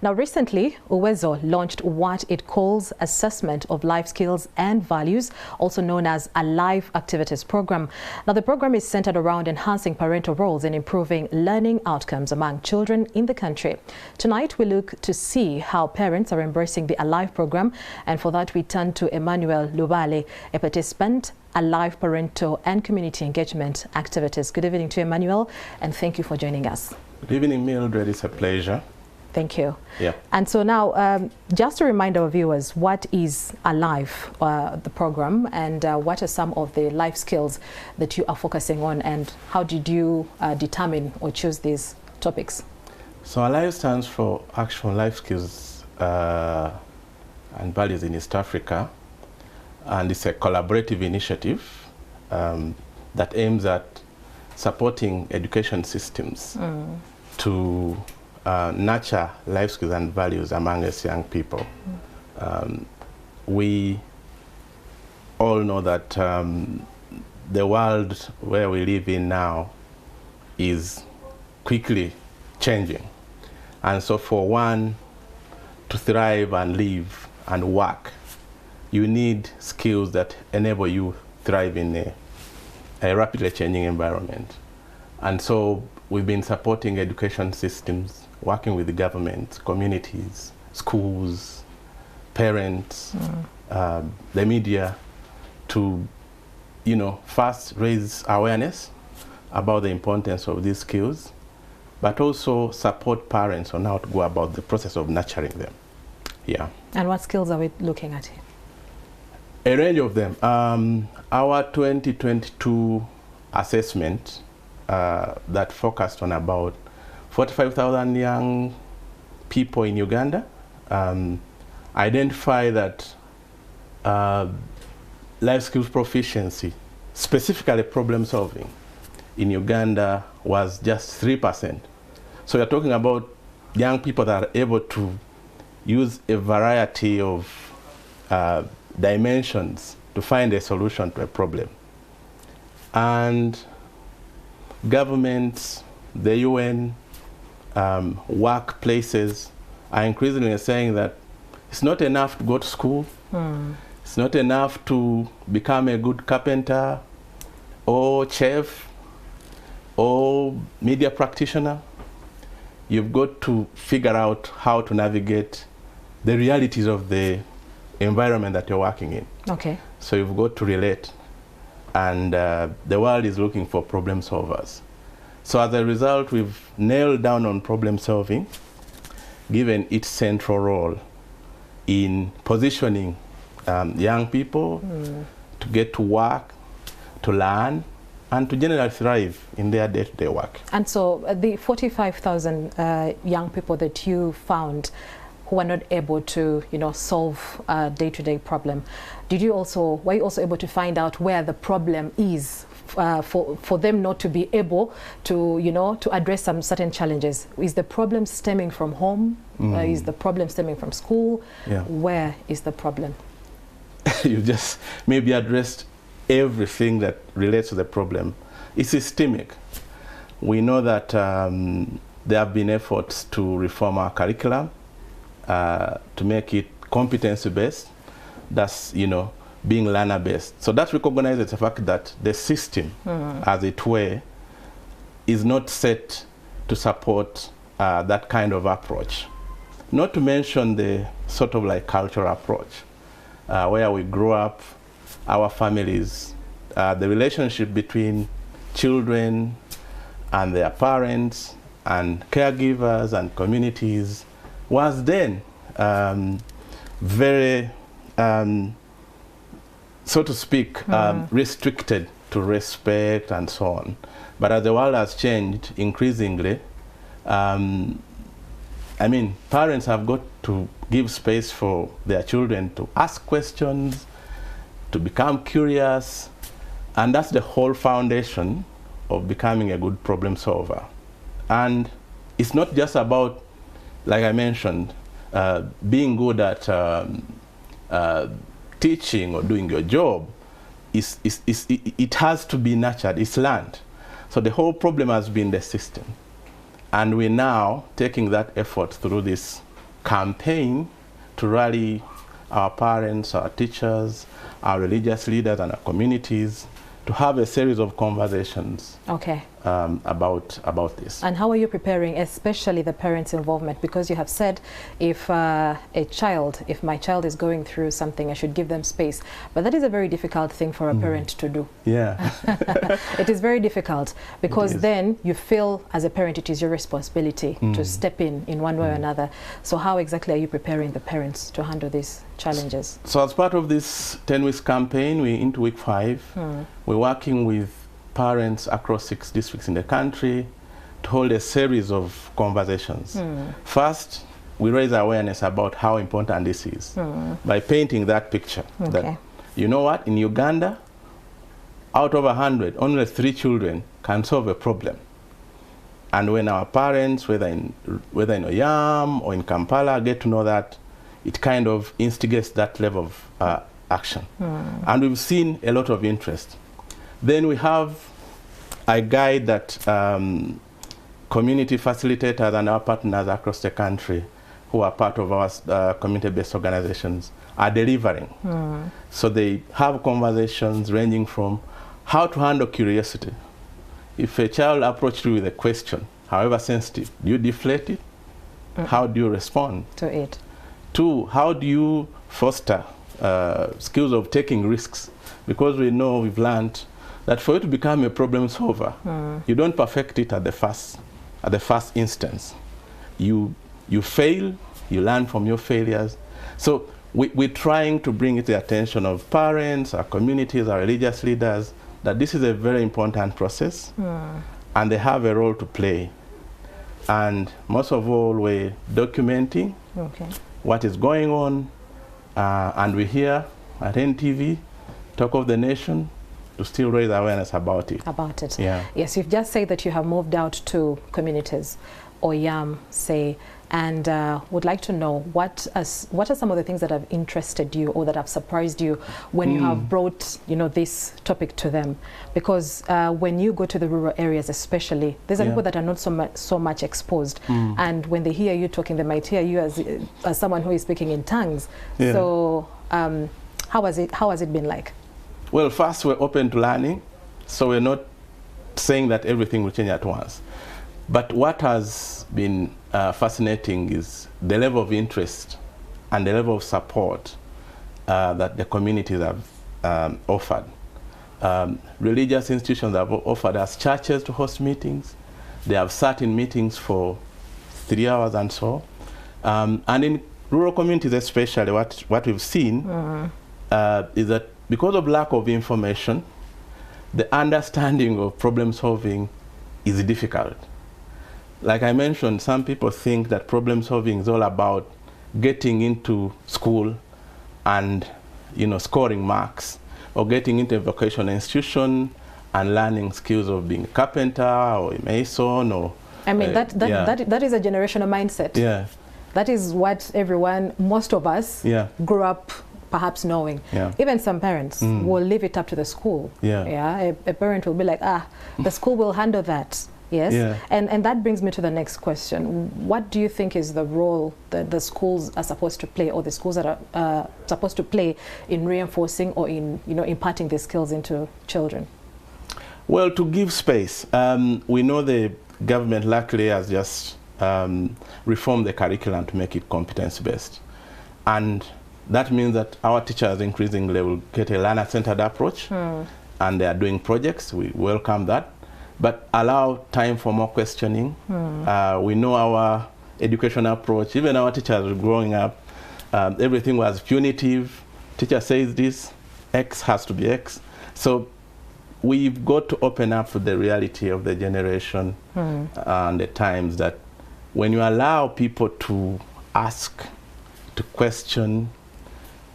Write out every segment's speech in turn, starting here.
Now, recently, UWEZO launched what it calls Assessment of Life Skills and Values, also known as a Life Activities Program. Now, the program is centered around enhancing parental roles and improving learning outcomes among children in the country. Tonight, we look to see how parents are embracing the Alive program, and for that, we turn to Emmanuel Lubaale, a participant Alive Parental and Community Engagement Activities. Good evening to Emmanuel, and thank you for joining us. Good evening, Mildred. It's a pleasure. Thank you. Yeah. And so now, just to remind our viewers, what is Alive, the program, and what are some of the life skills that you are focusing on, and how did you determine or choose these topics? So Alive stands for Action Life Skills and Values in East Africa, and it's a collaborative initiative that aims at supporting education systems to nurture life skills and values among us young people. We all know that the world where we live in now is quickly changing. And so for one to thrive and live and work, you need skills that enable you thrive in a rapidly changing environment. And so we've been supporting education systems, working with the government, communities, schools, parents, the media, to, first raise awareness about the importance of these skills, but also support parents on how to go about the process of nurturing them. Yeah. And what skills are we looking at here? A range of them. Our 2022 assessment that focused on about 45,000 young people in Uganda identify that life skills proficiency, specifically problem solving, in Uganda was just 3%. So you're talking about young people that are able to use a variety of dimensions to find a solution to a problem. And governments, the UN, workplaces are increasingly saying that it's not enough to go to school, it's not enough to become a good carpenter or chef or media practitioner. You've got to figure out how to navigate the realities of the environment that you're working in. Okay. So you've got to relate, and the world is looking for problem solvers. So as a result, we've nailed down on problem solving, given its central role in positioning young people to get to work, to learn, and to generally thrive in their day-to-day work. And so the 45,000 young people that you found who are not able to, solve a day-to-day problem, were you also able to find out where the problem is for them not to be able to, to address some certain challenges? Is the problem stemming from home? Is the problem stemming from school? Yeah. Where is the problem? You just maybe addressed everything that relates to the problem. It's systemic. We know that there have been efforts to reform our curriculum, to make it competency-based, that's, being learner-based. So that recognizes the fact that the system, as it were, is not set to support that kind of approach. Not to mention the sort of like cultural approach, where we grow up, our families, the relationship between children and their parents and caregivers and communities was then very, so to speak, restricted to respect and so on. But as the world has changed increasingly, parents have got to give space for their children to ask questions, to become curious, and that's the whole foundation of becoming a good problem solver. And it's not just about, like I mentioned, being good at teaching or doing your job. It has to be nurtured, it's learned. So the whole problem has been the system. And we're now taking that effort through this campaign to rally our parents, our teachers, our religious leaders, and our communities to have a series of conversations about this. And how are you preparing, especially the parents' involvement? Because you have said if my child is going through something, I should give them space. But that is a very difficult thing for a parent to do. Yeah. It is very difficult, because then you feel as a parent it is your responsibility to step in one way or another. So how exactly are you preparing the parents to handle these challenges? So as part of this 10 weeks campaign, we're into week 5. We're working with parents across 6 districts in the country to hold a series of conversations. First, we raise awareness about how important this is by painting that picture. That, you know what, in Uganda, out of 100, only 3 children can solve a problem. And when our parents, whether in Oyam or in Kampala, get to know that, it kind of instigates that level of action. And we've seen a lot of interest. Then we have a guide that community facilitators and our partners across the country who are part of our community-based organizations are delivering. So they have conversations ranging from how to handle curiosity. If a child approaches you with a question, however sensitive, do you deflate it? How do you respond to it? 2, how do you foster skills of taking risks? Because we know, we've learned that for you to become a problem solver, you don't perfect it at the first instance. You fail, you learn from your failures. So we're trying to bring it to the attention of parents, our communities, our religious leaders, that this is a very important process, and they have a role to play. And most of all, we're documenting what is going on, and we're here at NTV, Talk of the Nation, to still raise awareness about it. Yeah. Yes, you've just said that you have moved out to communities, Oyam, say, and would like to know what are some of the things that have interested you or that have surprised you when you have brought this topic to them? Because when you go to the rural areas especially, there's people that are not so much exposed, and when they hear you talking, they might hear you as someone who is speaking in tongues. So how has it been like? Well, first, we're open to learning, so we're not saying that everything will change at once. But what has been fascinating is the level of interest and the level of support that the communities have offered. Religious institutions have offered us churches to host meetings. They have sat in meetings for 3 hours and so. And in rural communities especially, what we've seen is that because of lack of information, the understanding of problem solving is difficult. Like I mentioned, some people think that problem solving is all about getting into school and scoring marks, or getting into a vocational institution and learning skills of being a carpenter or a mason, or I mean that is a generational mindset. Yeah. That is what most of us grew up perhaps knowing. Even some parents will leave it up to the school. A parent will be like, the school will handle that. Yes. And that brings me to the next question. What do you think is the role that the schools are supposed to play, or the schools that are supposed to play in reinforcing or in imparting these skills into children? Well, to give space. We know the government luckily has just reformed the curriculum to make it competence-based. And that means that our teachers increasingly will get a learner-centered approach, and they are doing projects. We welcome that, but allow time for more questioning. We know our education approach, even our teachers growing up, everything was punitive. Teacher says this, X has to be X. So we've got to open up to the reality of the generation and the times, that when you allow people to ask, to question,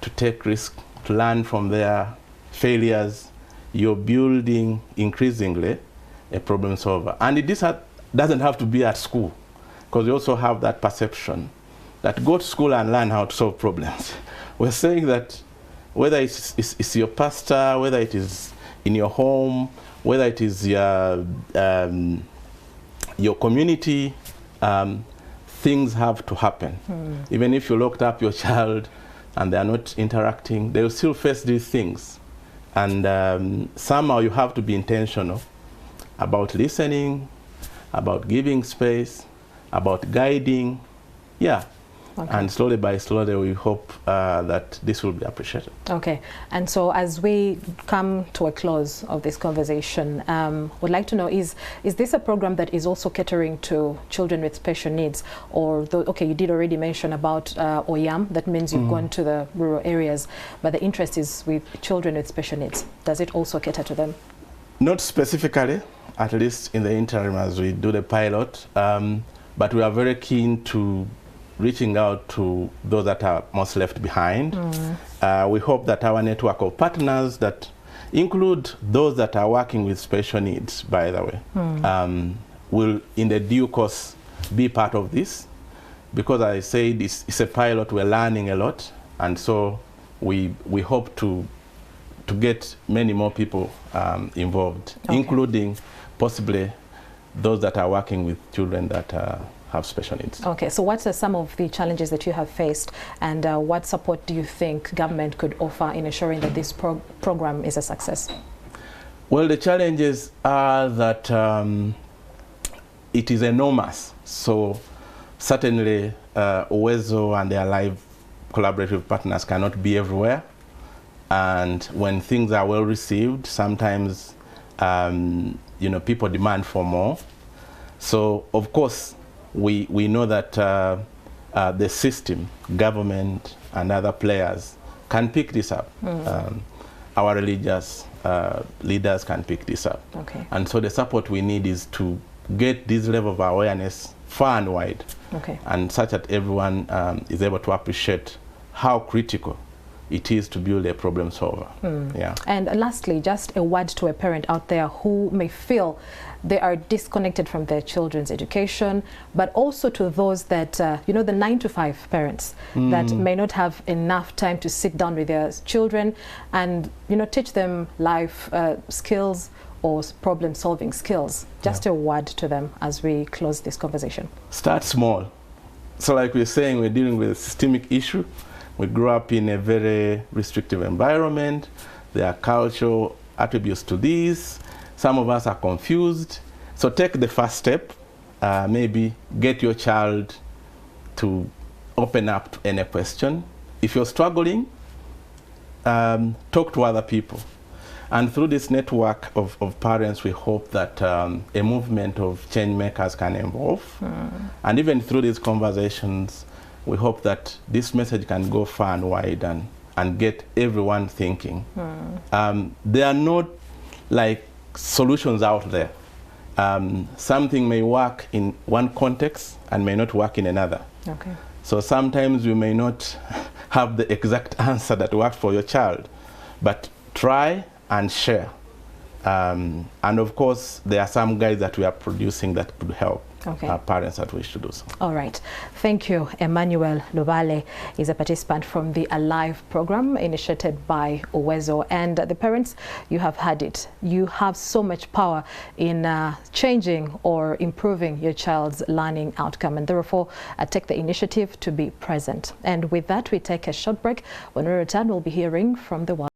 to take risks, to learn from their failures, you're building increasingly a problem solver. And this doesn't have to be at school, because we also have that perception that go to school and learn how to solve problems. We're saying that whether it's your pastor, whether it is in your home, whether it is your community, things have to happen. Even if you locked up your child and they are not interacting, they will still face these things. And somehow you have to be intentional about listening, about giving space, about guiding. Yeah. Okay. And slowly by slowly, we hope that this will be appreciated. Okay. And so as we come to a close of this conversation, would like to know, is this a program that is also catering to children with special needs? Or, okay, you did already mention about OYAM, that means you've gone to the rural areas, but the interest is with children with special needs. Does it also cater to them? Not specifically, at least in the interim as we do the pilot, but we are very keen to reaching out to those that are most left behind. We hope that our network of partners that include those that are working with special needs, by the way, will in the due course be part of this, because I say it's a pilot, we're learning a lot, and so we hope to get many more people involved, including possibly those that are working with children that have special needs. Okay, so what are some of the challenges that you have faced, and what support do you think government could offer in ensuring that this program is a success? Well, the challenges are that it is enormous. So certainly UWEZO and their live collaborative partners cannot be everywhere. And when things are well received, sometimes people demand for more. So of course, we know that the system, government, and other players can pick this up. Our religious leaders can pick this up. Okay. And so the support we need is to get this level of awareness far and wide, and such that everyone is able to appreciate how critical it is to build a problem solver. Yeah. And lastly, just a word to a parent out there who may feel they are disconnected from their children's education, but also to those that, the 9-to-5 parents that may not have enough time to sit down with their children and, teach them life skills or problem-solving skills. Just a word to them as we close this conversation. Start small. So like we're saying, we're dealing with a systemic issue. We grew up in a very restrictive environment. There are cultural attributes to this. Some of us are confused. So take the first step. Maybe get your child to open up to any question. If you're struggling, talk to other people. And through this network of parents, we hope that a movement of change makers can evolve. And even through these conversations, we hope that this message can go far and wide and get everyone thinking. There are not like solutions out there. Something may work in one context and may not work in another. Okay. So sometimes you may not have the exact answer that works for your child, but try and share. And of course, there are some guides that we are producing that could help parents that wish to do so. All right. Thank you. Emmanuel Lubaale is a participant from the Alive program initiated by UWEZO. And the parents, you have had it. You have so much power in changing or improving your child's learning outcome, and therefore take the initiative to be present. And with that, we take a short break. When we return, we'll be hearing from the